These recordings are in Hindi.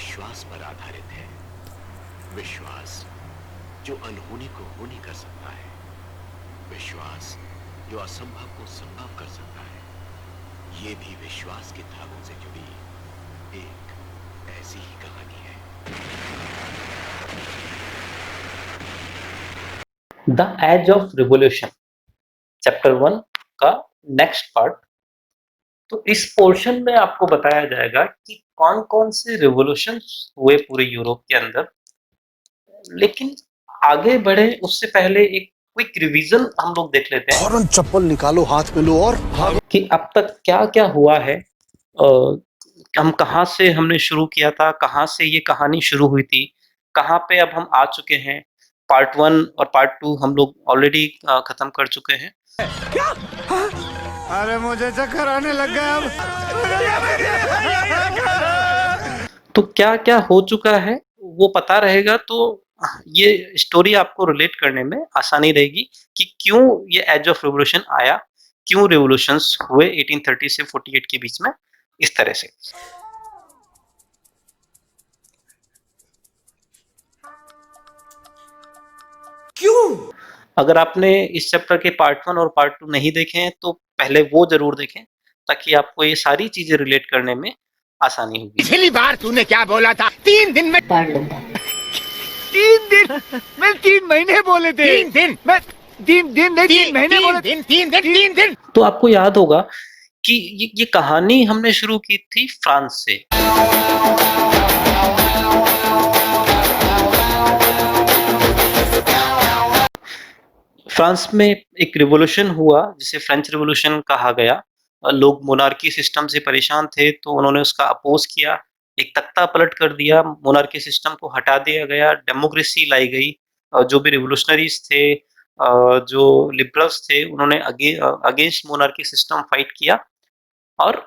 विश्वास पर आधारित है। विश्वास जो अनहोनी को होनी कर सकता है, विश्वास जो असंभव को संभव कर सकता है। ये भी विश्वास के धागों से जुड़ी एक ऐसी ही कहानी है। The age of revolution chapter 1 का नेक्स्ट पार्ट। तो इस पोर्शन में आपको बताया जाएगा कि कौन-कौन से रिवोल्यूशंस हुए पूरे यूरोप के अंदर। लेकिन आगे बढ़े उससे पहले एक क्विक रिवीजन हम लोग देख लेते हैं फौरन चप्पल निकालो, हाथ में लो और भागो। कि अब तक क्या-क्या हुआ है। हम कहाँ से हमने शुरू किया था, कहाँ से ये कहानी शुरू हुई थी, कहाँ पे अब हम आ चुके हैं। पार्ट 1 और पार्ट 2 हम लोग ऑलरेडी खत्म कर चुके हैं। क्या? अरे मुझे चक्कर आने लग गया अब। तो क्या-क्या हो चुका है वो पता रहेगा तो ये स्टोरी आपको रिलेट करने में आसानी रहेगी कि क्यों ये एज ऑफ रिवॉल्यूशन आया, क्यों रिवॉल्यूशंस हुए 1830 से 48 के बीच में इस तरह से। क्यों? अगर आपने इस चैप्टर के पार्ट 1 और पार्ट 2 नहीं देखे हैं तो पहले वो जरूर देखें ताकि आपको ये सारी चीजें रिलेट करने में आसानी होगी। पिछली बार तूने क्या बोला था? 3 दिन में पढ़ लूंगा। 3 दिन? मैं 3 महीने बोले थे। 3 दिन? मैं 3 दिन नहीं 3 महीने बोले। 3 दिन। तो आपको याद होगा कि ये कहानी हमने शुरू की थी फ्रांस से। फ्रांस में एक रिवॉल्यूशन हुआ जिसे फ्रेंच रिवॉल्यूशन कहा गया। लोग मोनार्की सिस्टम से परेशान थे तो उन्होंने उसका अपोज किया, एक तख्ता पलट कर दिया, मोनार्की सिस्टम को हटा दिया गया, डेमोक्रेसी लाई गई। जो भी रिवॉल्यूशनरीज थे, जो लिबरल्स थे, उन्होंने अगेंस्ट मोनार्की सिस्टम फाइट किया और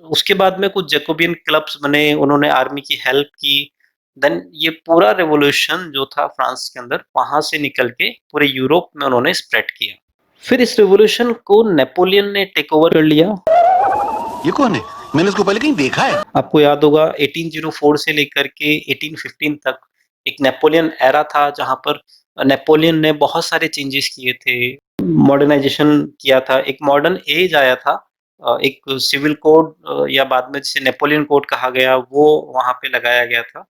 उसके बाद में कुछ जैकोबियन क्लब्स बने, उन्होंने आर्मी की हेल्प की। देन ये पूरा रिवॉल्यूशन जो था फ्रांस के अंदर, वहां से निकल के पूरे यूरोप में उन्होंने स्प्रेड किया। फिर इस रिवॉल्यूशन को नेपोलियन ने टेक ओवर कर लिया। ये कौन है? मैंने इसको पहले कहीं देखा है। आपको याद होगा 1804 से लेकर के 1815 तक एक नेपोलियन एरा था जहां पर नेपोलियन ने बहुत सारे चेंजेस किए थे, मॉडर्नाइजेशन किया था, एक मॉडर्न एज आया था। एक सिविल कोड या बाद में जिसे नेपोलियन कोड कहा गया वो वहां पे लगाया गया था।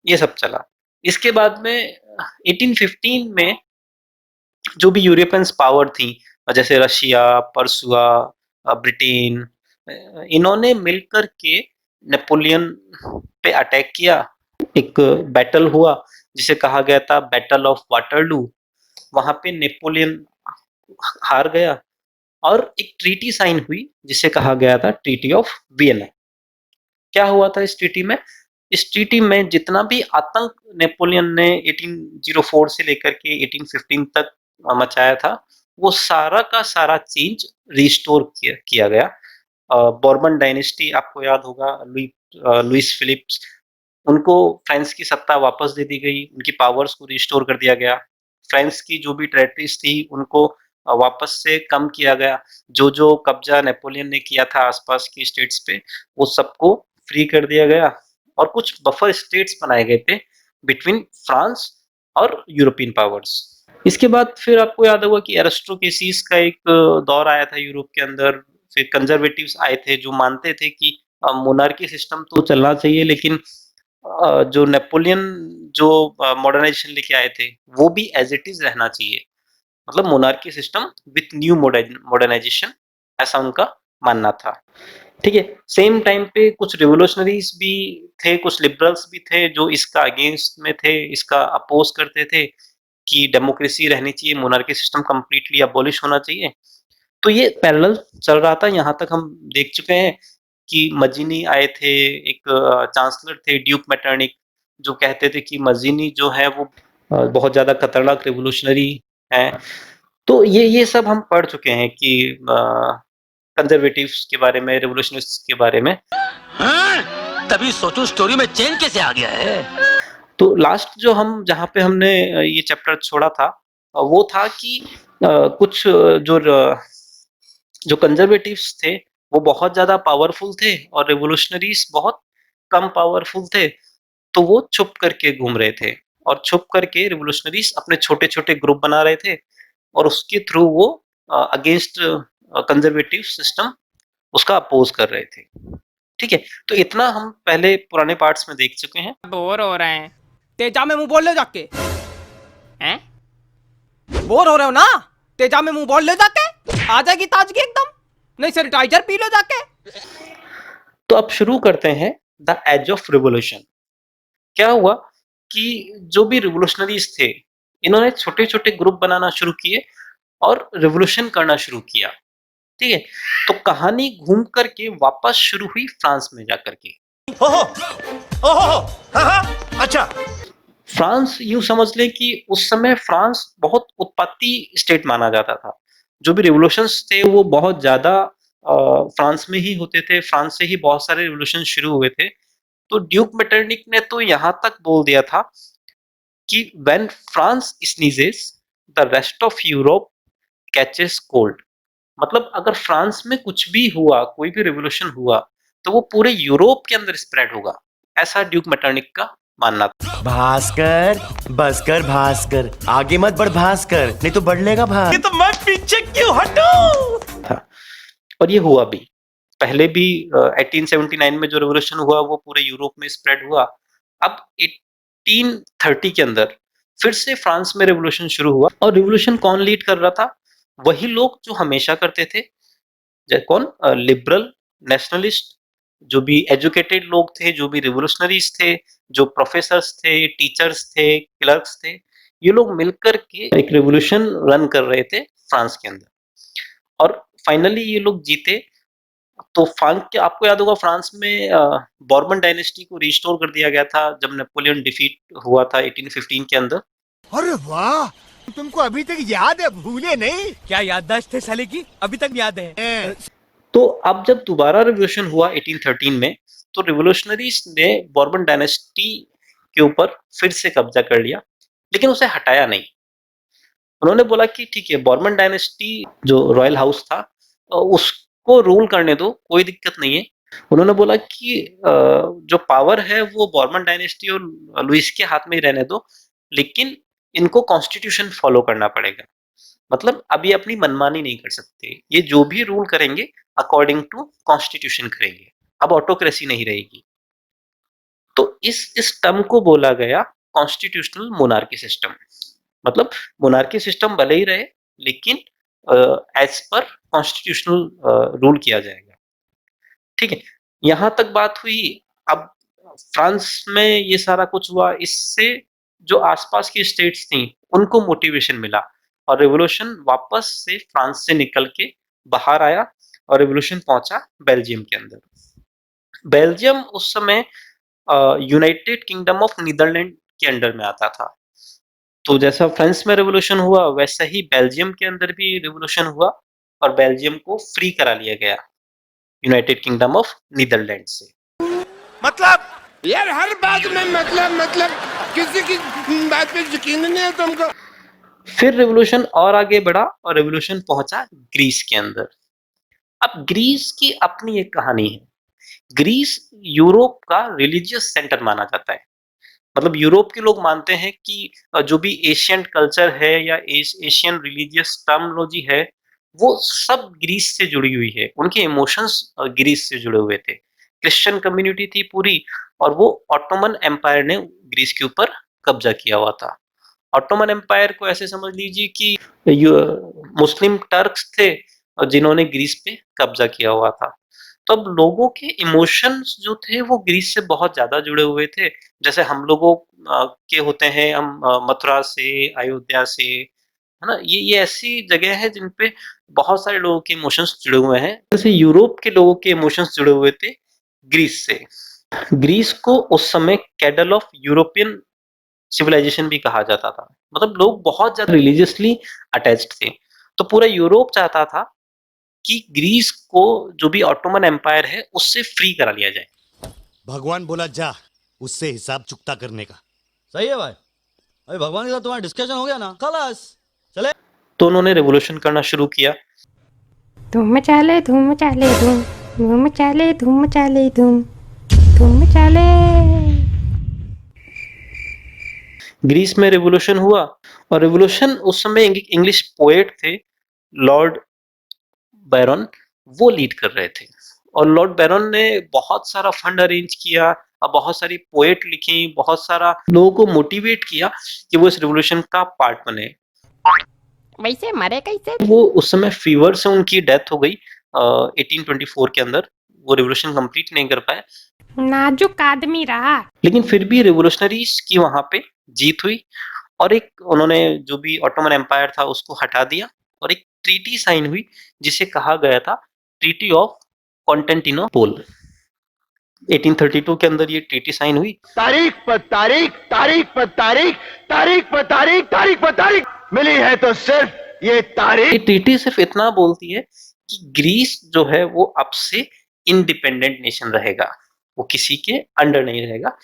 ये सब चला। इसके बाद में 1815 में जो भी यूरोपियंस पावर थी, जैसे रशिया, पर्सुआ, ब्रिटेन, इन्होंने मिलकर के नेपोलियन पे अटैक किया। एक बैटल हुआ जिसे कहा गया था बैटल ऑफ वाटरलू। वहां पे नेपोलियन हार गया और एक ट्रीटी साइन हुई जिसे कहा गया था ट्रीटी ऑफ वियना। क्या हुआ था इस ट्रीटी में? इस ट्रीटी में जितना भी आतंक नेपोलियन ने 1804 से लेकर के 1815 तक मचाया था, वो सारा का सारा चेंज रिस्टोर किया गया। बॉर्बन डायनेस्टी आपको याद होगा, लुइस फिलिप्स, उनको फ्रांस की सत्ता वापस दे दी गई, उनकी पावर्स को रिस्टोर कर दिया गया। फ्रांस की जो भी टेरिटरीज थी उनको वापस से कम किया गया। जो कब्जा नेपोलियन ने किया था आसपास की स्टेट्स पे, वो सबको फ्री कर दिया गया और कुछ बफर स्टेट्स बनाए गए थे बिटवीन फ्रांस और यूरोपियन पावर्स। इसके बाद फिर आपको याद होगा कि एरिस्टोक्रेसीज का एक दौर आया था यूरोप के अंदर। फिर कंजर्वेटिव्स आए थे जो मानते थे कि मोनार्की सिस्टम तो चलना चाहिए, लेकिन जो नेपोलियन जो मॉडर्नाइजेशन लेके आए थे वो भी एज इट इज रहना चाहिए, मतलब monarchy system with new modernization, ऐसा उनका मानना था। ठीक है, सेम टाइम पे कुछ रिवोल्यूशनरीज भी थे, कुछ लिबरल्स भी थे जो इसका अगेंस्ट में थे, इसका अपोज करते थे कि डेमोक्रेसी रहनी चाहिए, मोनार्की सिस्टम कंप्लीटली अबॉलिश होना चाहिए। तो ये पैरेलल चल रहा था। यहाँ तक हम देख चुके हैं कि मजीनी आए थे, एक चांसलर थे ड्यूक मेटरनिक, जो कहते थे कि मजीनी जो है वो बहुत ज्यादा खतरनाक रिवोल्यूशनरी है। तो ये सब हम पढ़ चुके हैं कि कंजर्वेटिव्स के बारे में, रिवोल्यूशनिस्ट्स के बारे में। तभी सोचो स्टोरी में चेंज कैसे आ गया है। तो लास्ट जो हम जहाँ पे हमने ये चैप्टर छोड़ा था वो था कि कुछ जो कंजर्वेटिव्स थे वो बहुत ज्यादा पावरफुल थे और रिवोल्यूशनरीज बहुत कम पावरफुल थे। तो वो छुप करके घूम रहे थे और छुप करके रिवॉल्यूशनरीज अपने छोटे-छोटे ग्रुप बना रहे थे और उसके थ्रू वो अगेंस्ट कंजर्वेटिव सिस्टम उसका अपोज कर रहे थे। ठीक है, तो इतना हम पहले पुराने पार्ट्स में देख चुके हैं। बोर हो रहे हैं। तेजा में मुंह बोल ले जाके। हैं? बोर हो रहे हो ना? तेजा में मुंह बोल ले जाके। आ जाएगी ताजगी एकदम। नहीं सैनिटाइजर पी लो जाके। तो अब शुरू करते हैं द एज ऑफ रिवॉल्यूशन। क्या हुआ कि जो भी रिवॉल्यूशनरीज थे, इन्होंने छोटे-छोटे ग्रुप बनाना शुरू किए और रिवॉल्यूशन करना शुरू किया। ठीक है, तो कहानी घूम करके वापस शुरू हुई फ्रांस में जाकर के। ओहो ओहो हाँ हाँ अच्छा फ्रांस यूं समझ लें कि उस समय फ्रांस बहुत उत्पत्ति स्टेट माना जाता था। जो भी रिवॉल्यूशंस थे वो बहुत ज्यादा फ्रांस में ही होते थे। फ्रांस से ही बहुत सारे रिवॉल्यूशन शुरू हुए थे। तो ड्यूक मेटरनिक ने तो यहाँ तक बोल दिया था कि when France sneezes the rest of Europe catches cold. मतलब अगर फ्रांस में कुछ भी हुआ, कोई भी रिवॉल्यूशन हुआ, तो वो पूरे यूरोप के अंदर स्प्रेड होगा। ऐसा ड्यूक मेटरनिक का मानना था। भास्कर बस कर भास्कर, आगे मत बढ़ भास्कर, नहीं तो बढ़ लेगा भाग। ये तो मैं पीछे क्यों हटूं? और ये हुआ भी। पहले भी 1879 में जो रिवॉल्यूशन हुआ वो पूरे यूरोप में स्प्रेड हुआ। अब 1830 के अंदर फिर से फ्रांस में रिवॉल्यूशन शुरू हुआ और रिवॉल्यूशन कौन लीड कर रहा था? वही लोग जो हमेशा करते थे। कौन? लिबरल, नेशनलिस्ट, जो भी एजुकेटेड लोग थे, जो भी रिवॉल्यूशनरीज थे, जो प्रोफेसर्स थे, टीचर्स थे, क्लर्क्स थे, ये लोग मिलकर के एक रिवॉल्यूशन रन कर रहे थे फ्रांस के अंदर और फाइनली ये लोग जीते। तो आपको याद होगा फ्रांस में बॉर्बन डायनेस्टी को रिस्टोर कर दिया गया था जब नेपोलियन डिफीट हुआ था 1815 के अंदर। अरे वाह, तुमको अभी तक याद है, भूले नहीं? क्या याददाश्त है साले की, अभी तक याद है। तो अब जब दोबारा रिवॉल्यूशन हुआ 1813 में, तो रिवॉल्यूशनरीज ने बॉर्बन डायनेस्टी के ऊपर फिर से कब्जा कर लिया, लेकिन उसे हटाया नहीं। उन्होंने बोला कि ठीक है, बॉर्बन डायनेस्टी जो रॉयल हाउस था उसको रूल करने दो, कोई दिक्कत नहीं है। उन्होंने बोला कि जो पावर है वो बॉर्बन डायनेस्टी और लुइस के हाथ में ही रहने दो, लेकिन इनको कॉन्स्टिट्यूशन फॉलो करना पड़ेगा। मतलब अभी अपनी मनमानी नहीं कर सकते, ये जो भी रूल करेंगे अकॉर्डिंग टू कॉन्स्टिट्यूशन करेंगे। अब ऑटोक्रेसी नहीं रहेगी। तो इस टर्म को बोला गया कॉन्स्टिट्यूशनल मोनार्की सिस्टम। मतलब मोनार्की सिस्टम भले ही रहे, लेकिन एज पर कॉन्स्टिट्यूशनल रूल किया जाएगा। ठीक है, यहां तक बात हुई। अब फ्रांस में ये सारा कुछ हुआ, इससे जो आसपास की स्टेट्स थी उनको मोटिवेशन मिला और रिवॉल्यूशन वापस से फ्रांस से निकल के बाहर आया और रिवॉल्यूशन पहुंचा बेल्जियम के अंदर। बेल्जियम उस समय यूनाइटेड किंगडम ऑफ नीदरलैंड के अंडर में आता था। तो जैसा फ्रांस में रिवॉल्यूशन हुआ वैसा ही बेल्जियम के अंदर भी रिवॉल्यूशन हुआ और बेल्जियम को फ्री करा लिया गया यूनाइटेड किंगडम ऑफ नीदरलैंड से। मतलब यार हर बात में मतलब किसी की बात पे यकीन नहीं है तुमको। फिर रिवॉल्यूशन और आगे बढ़ा और रिवॉल्यूशन पहुंचा ग्रीस के अंदर। अब ग्रीस की अपनी एक कहानी है। ग्रीस यूरोप का रिलीजियस सेंटर माना जाता है। मतलब यूरोप के लोग मानते हैं कि जो भी एशियन कल्चर है या एशियन रिलीजियस टर्मिनोलॉजी है वो सब ग्रीस से जुड़ी हुई है। उनके इमोशंस ग्रीस से जुड़े हुए थे। क्रिश्चियन कम्युनिटी थी पूरी और वो ऑटोमन एम्पायर ने ग्रीस के ऊपर कब्जा किया हुआ था। ऑटोमन एम्पायर को ऐसे समझ लीजिए कि मुस्लिम टर्क्स थे जिन्होंने ग्रीस पे कब्जा किया हुआ था। तो अब लोगों के इमोशंस जो थे वो ग्रीस से बहुत ज्यादा जुड़े हुए थे। जैसे हम लोगों के होते हैं, हम मथुरा से, अयोध्या से, है ना, ये ऐसी जगह है जिन पे बहुत सारे लोगों के इमोशंस जुड़े हुए हैं। जैसे यूरोप के लोगों के इमोशंस जुड़े हुए थे ग्रीस से। ग्रीस को उस समय कैडल ऑफ यूरोपियन सिविलाइजेशन भी कहा जाता था। मतलब लोग बहुत ज्यादा रिलीजियसली अटैच्ड थे। तो पूरा यूरोप चाहता था कि ग्रीस को जो भी ऑटोमन एम्पायर है उससे फ्री करा लिया जाए। भगवान बोला जा उससे हिसाब चुकता करने का। सही है भाई, अभी भगवान के साथ तुम्हारा डिस्कशन हो गया ना, खलास चले। तो उन्होंने रेवोल्यूशन करना शुरू किया। धूम मचाले धूम मचाले धूम, धूम मचाले धूम मचाले धूम, धूम मचाले। ग्रीस में रिवॉल्यूशन हुआ और रिवॉल्यूशन उस समय इंग्लिश पोएट थे लॉर्ड बैरन, वो लीड कर रहे थे और लॉर्ड बैरन ने बहुत सारा फंड अरेंज किया और बहुत सारी पोएट लिखी, बहुत सारा लोगों को मोटिवेट किया कि वो इस रिवॉल्यूशन का पार्ट बने। वैसे मरे कैसे? वो उस समय फीवर से उनकी डेथ हो गई 1824 के अंदर। वो रिवॉल्यूशन कंप्लीट नहीं कर पाए, नाजुक आदमी रहा। लेकिन फिर भी रिवॉल्यूशनरीज की वहां पे जीत हुई और एक उन्होंने जो भी ऑटोमन एम्पायर था उसको हटा दिया और एक ट्रीटी साइन हुई जिसे कहा गया था ट्रीटी ऑफ कॉन्स्टेंटिनोपल। 1832 के अंदर ये ट्रीटी साइन हुई। तारीख पर तारीख, तारीख पर तारीख, तारीख पर तारीख, तारीख पर तारीख मिली है तो सिर्फ ये तारीख। ये ट्रीटी सिर्फ इतना बोलती है कि ग्रीस जो है वो अब से इंडिपेंडेंट नेशन रहेगा, वो किसी के अंडर नहीं रहेगा।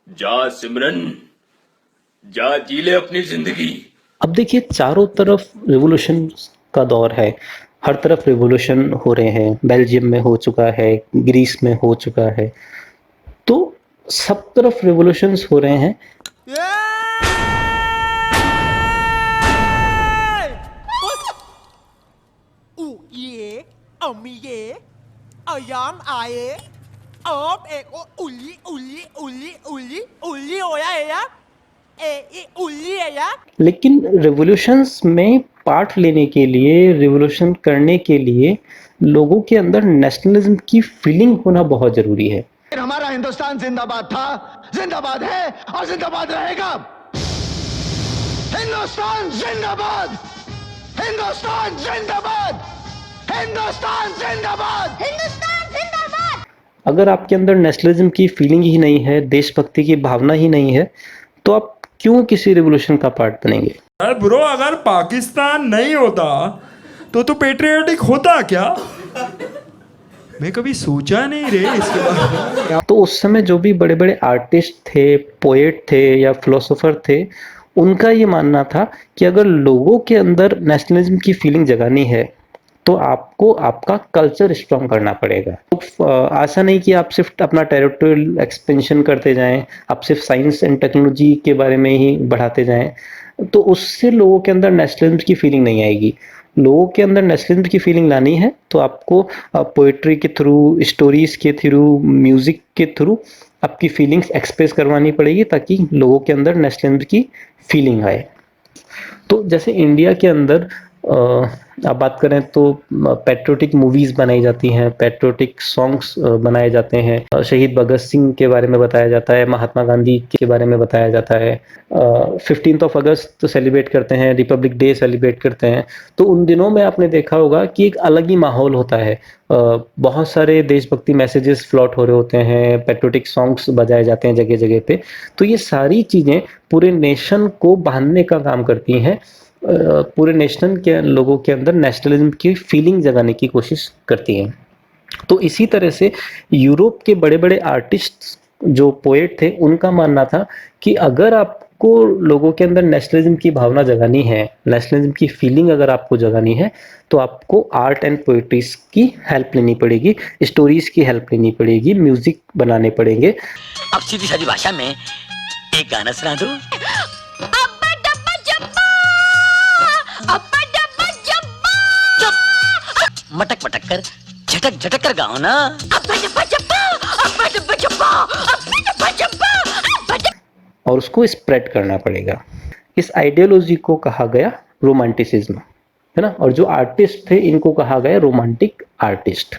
जा सिमरन, जा जी ले अपनी जिंदगी। अब देखिए चारों तरफ रिवॉल्यूशन का दौर है, हर तरफ रिवॉल्यूशन हो रहे हैं। बेल्जियम में हो चुका है, ग्रीस में हो चुका है, तो सब तरफ रिवॉल्यूशंस हो रहे हैं। लेकिन रिवॉल्यूशंस में पार्ट लेने के लिए, रिवॉल्यूशन करने के लिए लोगों के अंदर नेशनलिज्म की फीलिंग होना बहुत जरूरी है। हमारा हिंदुस्तान जिंदाबाद था, जिंदाबाद है और जिंदाबाद रहेगा। हिंदुस्तान जिंदाबाद, हिंदुस्तान जिंदाबाद, हिंदुस्तान जिंदाबाद, हिंदुस्तान जिंदाबाद। अगर आपके अंदर नेशनलिज्म की फीलिंग ही नहीं है, देशभक्ति की भावना ही नहीं है, तो आप क्यों किसी रिवॉल्यूशन का पार्ट बनेंगे? ब्रो, अगर पाकिस्तान नहीं होता तो पेट्रियोटिक होता क्या? मैं कभी सोचा नहीं रे इसके बारे में। तो उस समय जो भी बड़े बड़े आर्टिस्ट थे, पोएट थे या फिलोसोफर थे, उनका ये मानना था कि अगर लोगों के अंदर नेशनलिज्म की फीलिंग जगानी है तो आपको आपका कल्चर स्ट्रॉन्ग करना पड़ेगा। तो ऐसा नहीं कि आप सिर्फ अपना टेरिटोरियल एक्सपेंशन करते जाएं, आप सिर्फ साइंस एंड टेक्नोलॉजी के बारे में ही बढ़ाते जाएं, तो उससे लोगों के अंदर नेशनलिज्म की फीलिंग नहीं आएगी। लोगों के अंदर नेशनलिज्म की फीलिंग लानी है तो आपको पोएट्री के थ्रू, स्टोरीज के थ्रू, म्यूजिक के थ्रू आपकी फीलिंग्स एक्सप्रेस करवानी पड़ेगी ताकि लोगों के अंदर नेशनलिज्म की फीलिंग आए। तो जैसे इंडिया के अंदर आप बात करें तो पैट्रियोटिक मूवीज बनाई जाती हैं, पैट्रियोटिक सॉन्ग्स बनाए जाते हैं, शहीद भगत सिंह के बारे में बताया जाता है, महात्मा गांधी के बारे में बताया जाता है, 15 अगस्त तो सेलिब्रेट करते हैं, रिपब्लिक डे सेलिब्रेट करते हैं। तो उन दिनों में आपने देखा होगा कि एक अलग ही माहौल होता है, बहुत सारे देशभक्ति मैसेजेस फ्लॉट हो रहे होते हैं, पैट्रियोटिक सॉन्ग्स बजाए जाते हैं जगह जगह पे। तो ये सारी चीज़ें पूरे नेशन को बांधने का काम करती हैं, पूरे नेशन के लोगों के अंदर नेशनलिज्म की फीलिंग जगाने की कोशिश करती हैं। तो इसी तरह से यूरोप के बड़े बड़े आर्टिस्ट जो पोएट थे, उनका मानना था कि अगर आपको लोगों के अंदर नेशनलिज्म की भावना जगानी है, नेशनलिज्म की फीलिंग अगर आपको जगानी है, तो आपको आर्ट एंड पोएट्रीज की हेल्प लेनी पड़ेगी, स्टोरीज की हेल्प लेनी पड़ेगी, म्यूजिक बनाने पड़ेंगे। अब सीधी सादी भाषा में एक गाना सुना दो। मटक मटक कर, झटक झटक कर गाओ ना। और उसको स्प्रेड करना पड़ेगा। इस आइडियोलॉजी को कहा गया रोमांटिसिज्म, है ना। और जो आर्टिस्ट थे इनको कहा गया रोमांटिक आर्टिस्ट।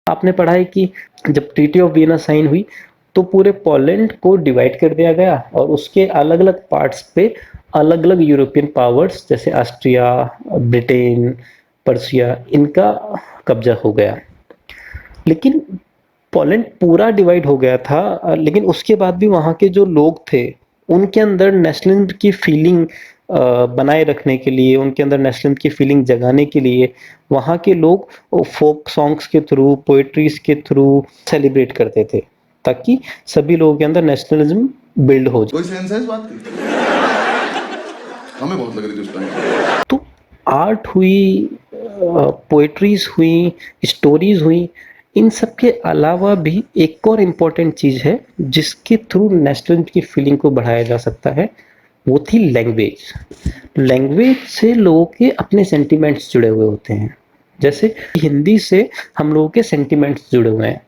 आपने पढ़ा है कि जब ट्रीटी ऑफ वियना साइन हुई तो पूरे पोलैंड को डिवाइड कर दिया गया और उसके अलग अलग पार्ट्स पे अलग अलग यूरोपियन पावर्स जैसे ऑस्ट्रिया, ब्रिटेन, पर्शिया, इनका कब्जा हो गया। लेकिन पोलैंड पूरा डिवाइड हो गया था, लेकिन उसके बाद भी वहाँ के जो लोग थे उनके अंदर नेशनलिज्म की फीलिंग बनाए रखने के लिए, उनके अंदर नेशनलिज्म की फीलिंग जगाने के लिए वहाँ के लोग फोक सॉन्ग्स के थ्रू, पोएट्रीज के थ्रू सेलिब्रेट करते थे ताकि सभी लोगों के अंदर नेशनलिज्म बिल्ड हो जाए। कोई सेंस है इस बात की? हमें बहुत लग रही थी उस टाइम। तो आर्ट हुई, पोएट्रीज हुई, स्टोरीज हुई, इन सब के अलावा भी एक और इम्पोर्टेंट चीज़ है जिसके थ्रू नेशनलिज्म की फीलिंग को बढ़ाया जा सकता है, वो थी लैंग्वेज। लैंग्वेज से लोगों के अपने सेंटिमेंट्स जुड़े हुए होते हैं। जैसे हिंदी से हम लोगों के सेंटिमेंट्स जुड़े हुए हैं,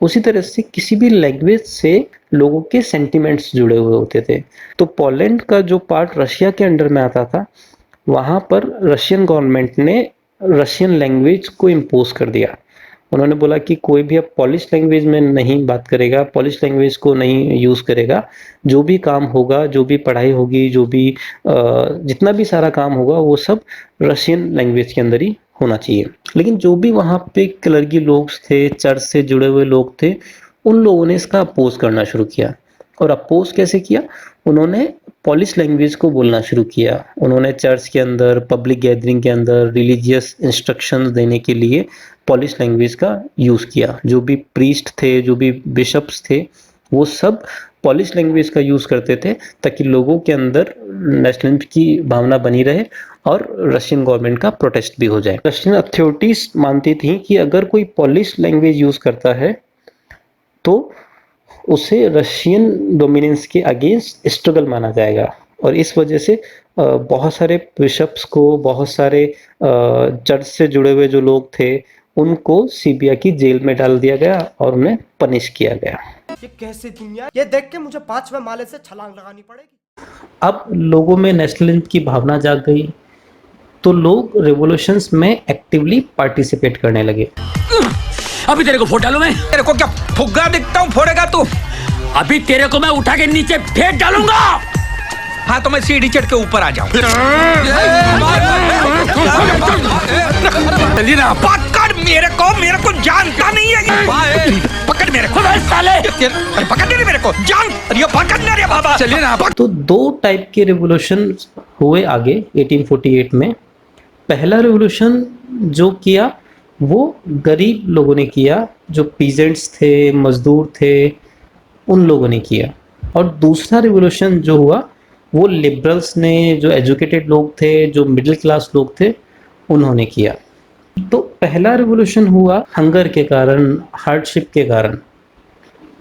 उसी तरह से किसी भी लैंग्वेज से लोगों के सेंटिमेंट्स जुड़े हुए होते थे। तो पोलैंड का जो पार्ट रशिया के अंडर में आता था, वहाँ पर रशियन गवर्नमेंट ने रशियन लैंग्वेज को इम्पोज कर दिया। उन्होंने बोला कि कोई भी अब पॉलिश लैंग्वेज में नहीं बात करेगा, पॉलिश लैंग्वेज को नहीं यूज़ करेगा। जो भी काम होगा, जो भी पढ़ाई होगी, जो भी जितना भी सारा काम होगा, वो सब रशियन लैंग्वेज के अंदर ही होना चाहिए। लेकिन जो भी वहाँ पे क्लर्की लोग थे, चर्च से जुड़े हुए लोग थे, उन लोगों ने इसका अपोज करना शुरू किया। और अपोज कैसे किया? उन्होंने पॉलिश लैंग्वेज को बोलना शुरू किया। उन्होंने चर्च के अंदर, पब्लिक गैदरिंग के अंदर रिलीजियस इंस्ट्रक्शंस देने के लिए पॉलिश लैंग्वेज का यूज़ किया। जो भी प्रीस्ट थे, जो भी बिशप्स थे, वो सब पॉलिश लैंग्वेज का यूज़ करते थे ताकि लोगों के अंदर नेशनलिज्म की भावना बनी रहे और रशियन गवर्नमेंट का प्रोटेस्ट भी हो जाए। रशियन अथॉरिटीज़ मानती थी कि अगर कोई पॉलिश लैंग्वेज यूज़ करता है तो उसे रशियन डोमिनेंस के अगेंस्ट स्ट्रगल माना जाएगा। और इस वजह से बहुत सारे बिशप्स को, बहुत सारे चर्च से जुड़े हुए जो लोग थे, उनको सीबिया की जेल में डाल दिया गया और उन्हें पनिश किया गया। ये कैसी दुनिया, ये देख के मुझे 5वें माले से छलांग लगानी पड़ेगी। अब लोगों में नेशनलिज्म की भावना जाग गई तो लोग रेवोल्यूशंस में एक्टिवली पार्टिसिपेट करने लगे। अभी तेरे को फोड़ डालूं मैं? तेरे को क्या फुग्गा दिखता हूँ, फोड़ेगा तू? अभी तेरे को मैं उठा के नीचे फेंक डालूंगा। हाँ तो मैं सीढ़ी चढ़ के ऊपर आ जाऊं। पकड़ मेरे को जानता नहीं है। पकड़ मेरे को साले, पकड़ मेरे को जान, अरे पकड़ना रे बाबा। चलिए ना। तो दो टाइप के रेवोल्यूशन हुए आगे 1848 में। पहला रेवोल्यूशन जो किया वो गरीब लोगों ने किया, जो पीजेंट्स थे, मजदूर थे, उन लोगों ने किया। और दूसरा रिवॉल्यूशन जो हुआ वो लिबरल्स ने, जो एजुकेटेड लोग थे, जो मिडिल क्लास लोग थे, उन्होंने किया। तो पहला रिवॉल्यूशन हुआ हंगर के कारण, हार्डशिप के कारण।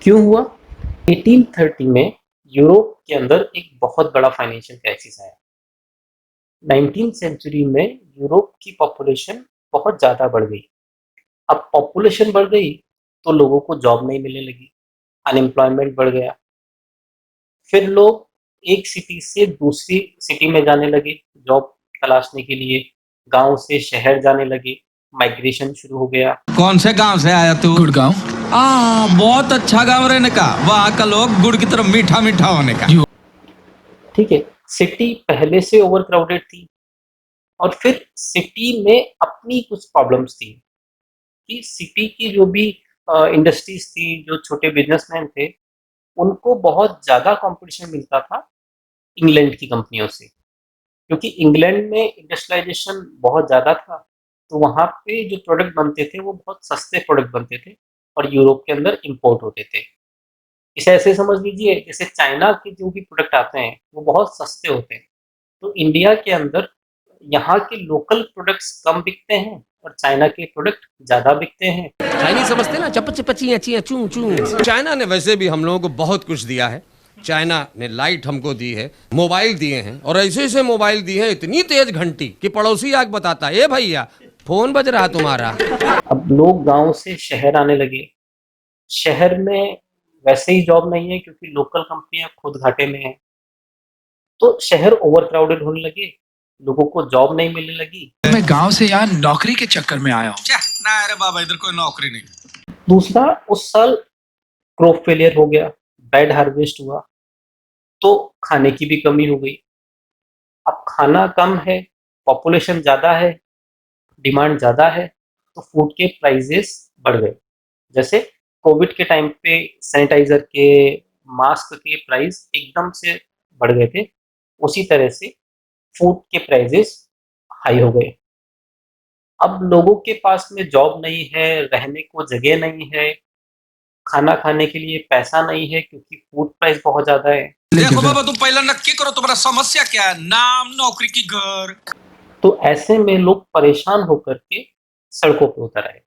क्यों हुआ? 1830 में यूरोप के अंदर एक बहुत बड़ा फाइनेंशियल क्राइसिस आया। 19th सेंचुरी में यूरोप की पॉपुलेशन बहुत ज़्यादा बढ़ गई। अब पॉपुलेशन बढ़ गई तो लोगों को जॉब नहीं मिलने लगी, अनएम्प्लॉयमेंट बढ़ गया। फिर लोग एक सिटी से दूसरी सिटी में जाने लगे जॉब तलाशने के लिए, गांव से शहर जाने लगे, माइग्रेशन शुरू हो गया। कौन से गांव से आया तू? गुड़गांव। बहुत अच्छा गांव रहने का, वहाँ का लोग गुड़ की तरफ मीठा मीठा होने का। ठीक है, सिटी पहले से ओवर क्राउडेड थी और फिर सिटी में अपनी कुछ प्रॉब्लम्स थी कि सिटी की जो भी इंडस्ट्रीज थी, जो छोटे बिजनेसमैन थे, उनको बहुत ज़्यादा कंपटीशन मिलता था इंग्लैंड की कंपनियों से, क्योंकि इंग्लैंड में इंडस्ट्रियलाइजेशन बहुत ज़्यादा था। तो वहाँ पे जो प्रोडक्ट बनते थे वो बहुत सस्ते प्रोडक्ट बनते थे और यूरोप के अंदर इंपोर्ट होते थे। इसे ऐसे समझ लीजिए जैसे चाइना के जो भी प्रोडक्ट आते हैं वो बहुत सस्ते होते हैं, तो इंडिया के अंदर यहाँ के लोकल प्रोडक्ट्स कम बिकते हैं और चाइना के प्रोडक्ट ज्यादा बिकते हैं। चाइनीज समझते ना, चप चपची अच्छी चू चू। चाइना ने वैसे भी हम लोगों को बहुत कुछ दिया है। चाइना ने लाइट हमको दी है, मोबाइल दिए हैं, और ऐसे ऐसे मोबाइल दी है, इतनी तेज घंटी कि पड़ोसी आके बताता है, ए भैया फोन बज रहा तुम्हारा। अब लोग गांव से शहर आने लगे। शहर में वैसे ही जॉब नहीं है क्योंकि लोकल कंपनियां खुद घाटे में हैं, तो शहर ओवर क्राउडेड होने लगे, लोगों को जॉब नहीं मिलने लगी। मैं गांव से यहाँ नौकरी के चक्कर में आया हूँ। ना अरे बाबा, इधर कोई नौकरी नहीं। दूसरा, उस साल क्रॉप फेलियर हो गया, बैड हार्वेस्ट हुआ, तो खाने की भी कमी हो गई। अब खाना कम है, पॉपुलेशन ज़्यादा है, डिमांड ज़्यादा है, तो फूड के प्राइजेस बढ़ गए। जैसे कोविड के टाइम पे सैनिटाइजर के, मास्क के प्राइस एकदम से बढ़ गए थे, उसी तरह से फूड के प्राइजेस हाई हो गए। अब लोगों के पास में जॉब नहीं है, रहने को जगह नहीं है, खाना खाने के लिए पैसा नहीं है क्योंकि फूड प्राइस बहुत ज़्यादा है। देखो बाबा, तुम पहला नक्की करो तुम्हारा समस्या क्या है, नाम, नौकरी की, घर। तो ऐसे में लोग परेशान होकर के सड़कों पे उतर आए।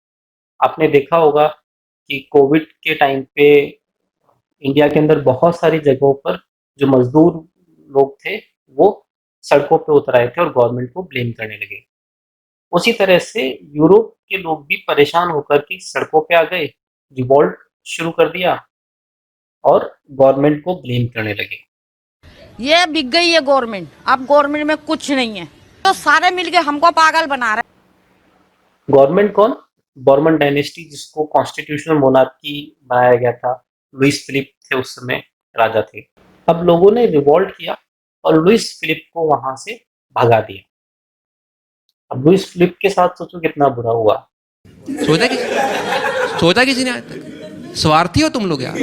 आपने देखा होगा कि कोविड के टाइम पे इंडिया के अंदर बहुत सारी जगहों पर जो मजदूर लोग थे वो सड़कों पे उतर आए थे और गवर्नमेंट को ब्लेम करने लगे। उसी तरह से यूरोप के लोग भी परेशान होकर के सड़कों पे आ गए, रिवॉल्ट शुरू कर दिया और गवर्नमेंट को ब्लेम करने लगे। ये बिक गई है गवर्नमेंट, अब गवर्नमेंट में कुछ नहीं है, तो सारे मिलके हमको पागल बना रहे। गवर्नमेंट कौन? बॉर्मन डायनेस्टी, जिसको कॉन्स्टिट्यूशनल मोनार्की बनाया गया था। लुइस फिलिप थे उस समय राजा थे। अब लोगों ने रिवॉल्ट किया और लुइस फिलिप को वहां से भगा दिया। अब लुइस फिलिप के साथ सोचो कितना बुरा हुआ। सोचा किसी ने आज तक? स्वार्थी हो तुम लोग यार,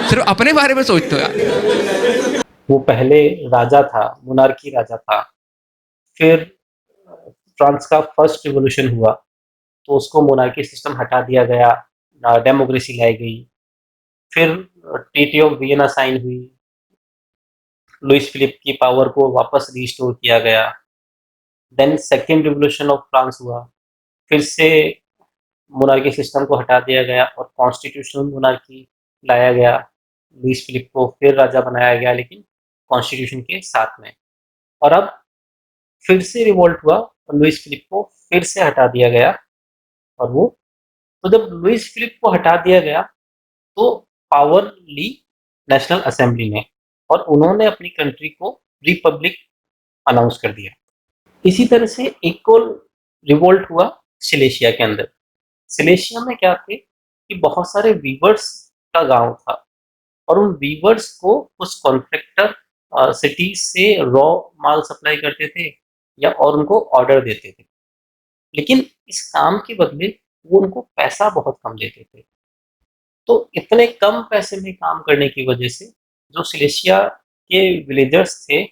सिर्फ अपने बारे में सोचते हो यार। वो पहले राजा था, मोनार्की राजा था। फिर फ्रांस का फर्स्ट रिवॉल्यूशन हुआ तो उसको मोनार्की सिस्टम हटा दिया गया, डेमोक्रेसी लाई गई। फिर ट्रीटी ऑफ वियना साइन हुई, लुइस फिलिप की पावर को वापस रिस्टोर किया गया। Then second revolution of France हुआ, फिर से मोनार्की सिस्टम को हटा दिया गया और कॉन्स्टिट्यूशनल मोनार्की लाया गया। लुइस फिलिप को फिर राजा बनाया गया, लेकिन कॉन्स्टिट्यूशन के साथ में। और अब फिर से रिवॉल्ट हुआ और लुइस फिलिप को फिर से हटा दिया गया। और वो तो जब लुइस फिलिप को हटा दिया गया तो पावर ली नेशनल असेंबली ने और उन्होंने अपनी कंट्री को रिपब्लिक अनाउंस कर दिया। इसी तरह से एक और रिवोल्ट हुआ सिलेशिया के अंदर। सिलेशिया में क्या थे कि बहुत सारे वीवर्स का गांव था और उन वीवर्स को कुछ कॉन्ट्रैक्टर सिटी से रॉ माल सप्लाई करते थे या और उनको ऑर्डर देते थे, लेकिन इस काम के बदले वो उनको पैसा बहुत कम देते थे। तो इतने कम पैसे में काम करने की वजह से जो सिलेशिया के विलेजर्स थे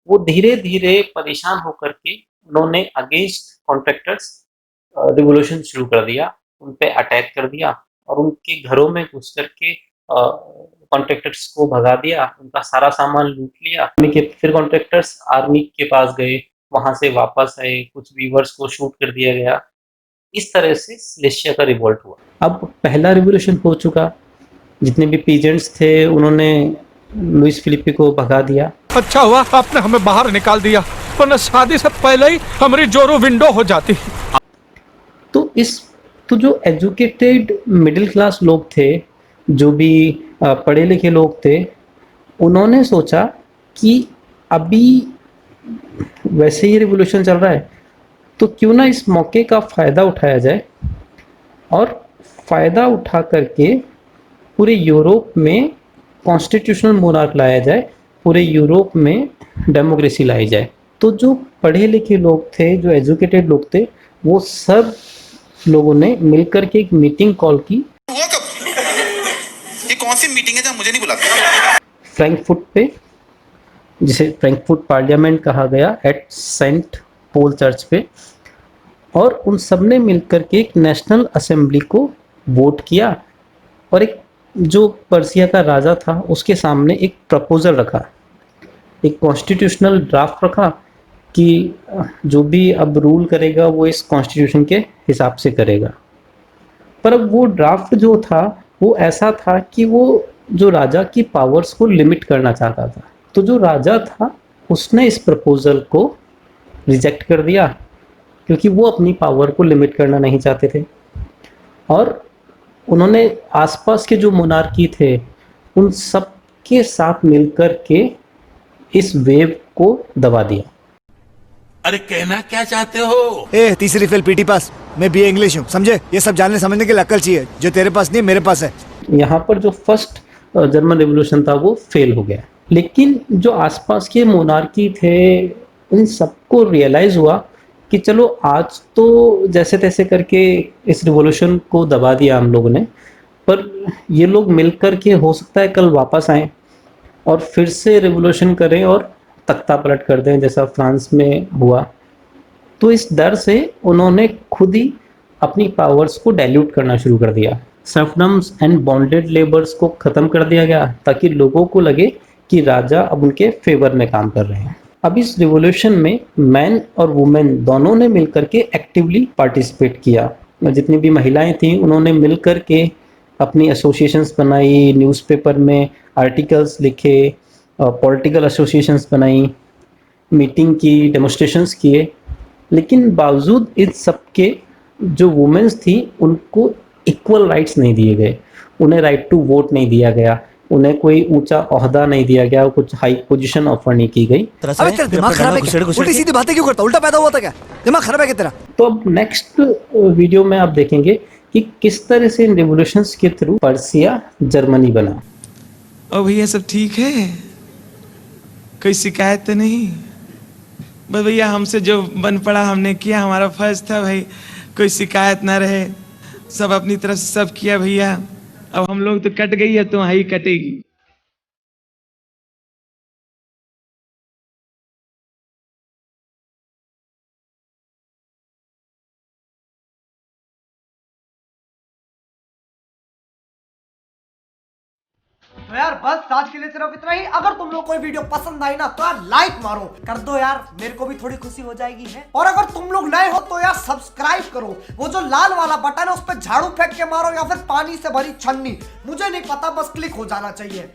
वो धीरे धीरे परेशान होकर के उन्होंने अगेंस्ट कॉन्ट्रैक्टर्स रिवोल्यूशन शुरू कर दिया, उन पे अटैक कर दिया और उनके घरों में घुस करके कॉन्ट्रैक्टर्स को भगा दिया, उनका सारा सामान लूट लिया। फिर कॉन्ट्रैक्टर्स आर्मी के पास गए, वहां से वापस आए, कुछ वीवर्स को शूट कर दिया गया। इस तरह से सिलेशिया का रिवोल्ट हुआ। अब पहला रिवोल्यूशन हो चुका, जितने भी पीजेंट्स थे उन्होंने लुइस फिलिप को भगा दिया। अच्छा हुआ आपने हमें बाहर निकाल दिया, वरना शादी से पहले ही हमारी जोरो विंडो हो जाती। तो जो एजुकेटेड मिडिल क्लास लोग थे, जो भी पढ़े लिखे लोग थे, उन्होंने सोचा कि अभी वैसे ही रिवोल्यूशन चल रहा है तो क्यों ना इस मौके का फ़ायदा उठाया जाए और फ़ायदा उठा करके पूरे यूरोप में कॉन्स्टिट्यूशनल मोनार्क लाया जाए, पूरे यूरोप में डेमोक्रेसी लाई जाए। तो जो पढ़े लिखे लोग थे, जो एजुकेटेड लोग थे, वो सब लोगों ने मिलकर के एक मीटिंग कॉल की। ये कौन सी मीटिंग है जहाँ मुझे नहीं बुलाते? फ्रैंकफर्ट पे, जिसे फ्रैंकफर्ट पार्लियामेंट कहा गया, एट सेंट पोल चर्च पे, और उन सब ने मिलकर के एक नेशनल असेंबली को वोट किया और एक जो पर्सिया का राजा था उसके सामने एक प्रपोजल रखा, एक कॉन्स्टिट्यूशनल ड्राफ्ट रखा कि जो भी अब रूल करेगा वो इस कॉन्स्टिट्यूशन के हिसाब से करेगा। पर अब वो ड्राफ्ट जो था वो ऐसा था कि वो जो राजा की पावर्स को लिमिट करना चाहता था। तो जो राजा था उसने इस प्रपोजल को रिजेक्ट कर दिया क्योंकि वो अपनी पावर को लिमिट करना नहीं चाहते थे और उन्होंने आसपास के जो मोनार्की थे उन सब के साथ मिलकर के इस वेव को दबा दिया। अरे कहना क्या चाहते हो? ए तीसरी फेल पीटी पास, मैं बीए इंग्लिश हूँ, समझे? ये सब जानने समझने की अक्ल चाहिए जो तेरे पास नहीं मेरे पास है। यहाँ पर जो फर्स्ट जर्मन रिवॉल्यूशन था वो फेल हो गया, लेकिन जो आसपास के मोनार्की थे उन सबको रियलाइज हुआ कि चलो आज तो जैसे तैसे करके इस रिवॉल्यूशन को दबा दिया हम लोगों ने, पर ये लोग मिलकर के हो सकता है कल वापस आएँ और फिर से रिवॉल्यूशन करें और तख्ता पलट कर दें जैसा फ्रांस में हुआ। तो इस डर से उन्होंने खुद ही अपनी पावर्स को डाइल्यूट करना शुरू कर दिया। सर्फडम्स एंड बॉन्डेड लेबर्स को ख़त्म कर दिया गया ताकि लोगों को लगे कि राजा अब उनके फेवर में काम कर रहे हैं। अब इस रिवॉल्यूशन में मैन और वुमेन दोनों ने मिलकर के एक्टिवली पार्टिसिपेट किया जितनी भी महिलाएं थी उन्होंने मिल कर के अपनी एसोसिएशंस बनाई, न्यूज़पेपर में आर्टिकल्स लिखे, पॉलिटिकल एसोसिएशंस बनाई, मीटिंग की, डेमोस्ट्रेशंस किए, लेकिन बावजूद इन सब के जो वुमेन्स थी उनको इक्वल राइट्स नहीं दिए गए, उन्हें राइट टू वोट नहीं दिया गया, उन्हें कोई ऊंचा ओहदा नहीं दिया गया, कुछ हाई पोजीशन ऑफर नहीं की गई। अबे तेरा दिमाग खराब है क्या? उल्टी सीधी बातें क्यों करता? उल्टा पैदा हुआ था क्या? दिमाग खराब है क्या तेरा? तो अब नेक्स्ट वीडियो में आप देखेंगे कि किस तरह से इन रिवोल्यूशंस के थ्रू पर्सिया जर्मनी बना। ओ भैया सब ठीक है, कोई शिकायत तो नहीं? बस भैया हमसे जो बन पड़ा हमने किया, हमारा फर्ज था भाई, कोई शिकायत ना रहे, सब अपनी तरफ से सब किया भैया। अब हम लोग तो कट गई है तो वहीं कटेगी। तो यार बस आज के लिए सिर्फ इतना ही। अगर तुम लोग को ये वीडियो पसंद आई ना तो यार लाइक मारो, कर दो यार, मेरे को भी थोड़ी खुशी हो जाएगी है। और अगर तुम लोग नए हो तो यार सब्सक्राइब करो, वो जो लाल वाला बटन है उस पर झाड़ू फेंक के मारो या फिर पानी से भरी छन्नी, मुझे नहीं पता, बस क्लिक हो जाना चाहिए।